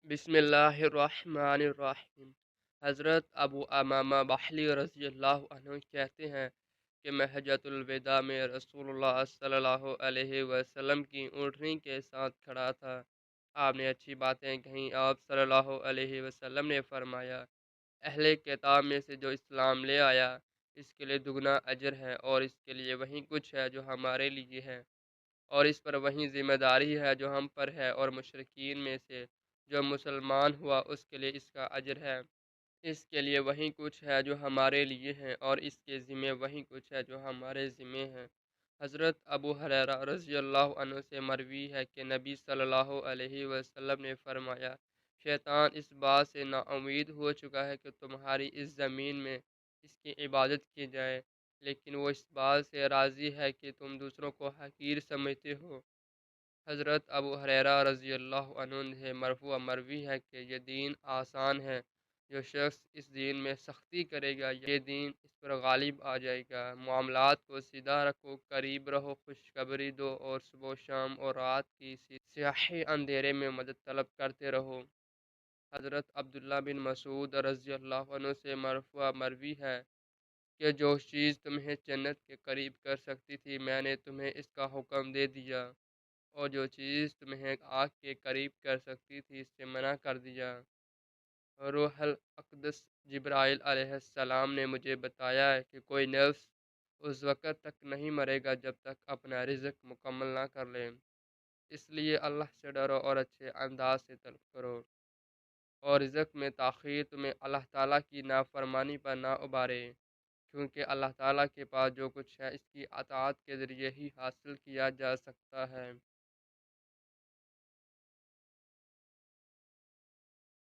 बिस्मिल्लाहिर्रहमानिर्रहीम। हज़रत अबू अमामा बाहली रज़ी अल्लाह अन्हु कहते हैं कि मैं हज्जतुल विदा में रसूलुल्लाह सल्लल्लाहु अलैहि वसल्लम की ऊँटनी के साथ खड़ा था। आपने अच्छी बातें कहीं। आप सल्लल्लाहु अलैहि वसल्लम ने फरमाया, अहले किताब में से जो इस्लाम ले आया, इसके लिए दुगना अजर है और इसके लिए वही कुछ है जो हमारे लिए है, और इस पर वही ज़िम्मेदारी है जो हम पर है, और मुशरिकीन में से जो मुसलमान हुआ उसके लिए इसका अजर है। इसके लिए वही कुछ है जो हमारे लिए है, और इसके ज़िम्मे वही कुछ है जो हमारे ज़िम्मे है। हज़रत अबू हुरैरा रज़ी अल्लाह अन्हु से मरवी है कि नबी सल्लल्लाहु अलैहि वसल्लम ने फरमाया, शैतान इस बात से नाउम्मीद हो चुका है कि तुम्हारी इस ज़मीन में इसकी इबादत की जाए, लेकिन वो इस बात से राज़ी है कि तुम दूसरों को हकीर समझते हो। हज़रत अबू हुरैरा रज़ी अल्लाह अन्हु से मरफ़ू मरवी है कि ये दीन आसान है। जो शख्स इस दीन में सख्ती करेगा, ये दीन इस पर गालिब आ जाएगा। मामलात को सीधा रखो, करीब रहो, खुशखबरी दो, और सुबह शाम और रात की स्याही अंधेरे में मदद तलब करते रहो। हज़रत अब्दुल्ला बिन मसूद रज़ी अल्लाह अन्हु से मरफ़ू मरवी है कि जो चीज़ तुम्हें जन्नत के करीब कर सकती थी, मैंने तुम्हें इसका हुक्म दे दिया, और जो चीज़ तुम्हें आग के करीब कर सकती थी, इससे मना कर दिया। रूहुल अक़दस जिब्राईल अलैहिस्सलाम ने मुझे बताया है कि कोई नफ्स उस वक़्त तक नहीं मरेगा जब तक अपना रिज़्क मुकम्मल ना कर ले। इसलिए अल्लाह से डरो और अच्छे अंदाज से तलब करो, और रिज़्क में ताख़ीर तुम्हें अल्लाह ताला की नाफ़रमानी पर ना उबारे, क्योंकि अल्लाह ताला के पास जो कुछ है इसकी अताअत के ज़रिए ही हासिल किया जा सकता है।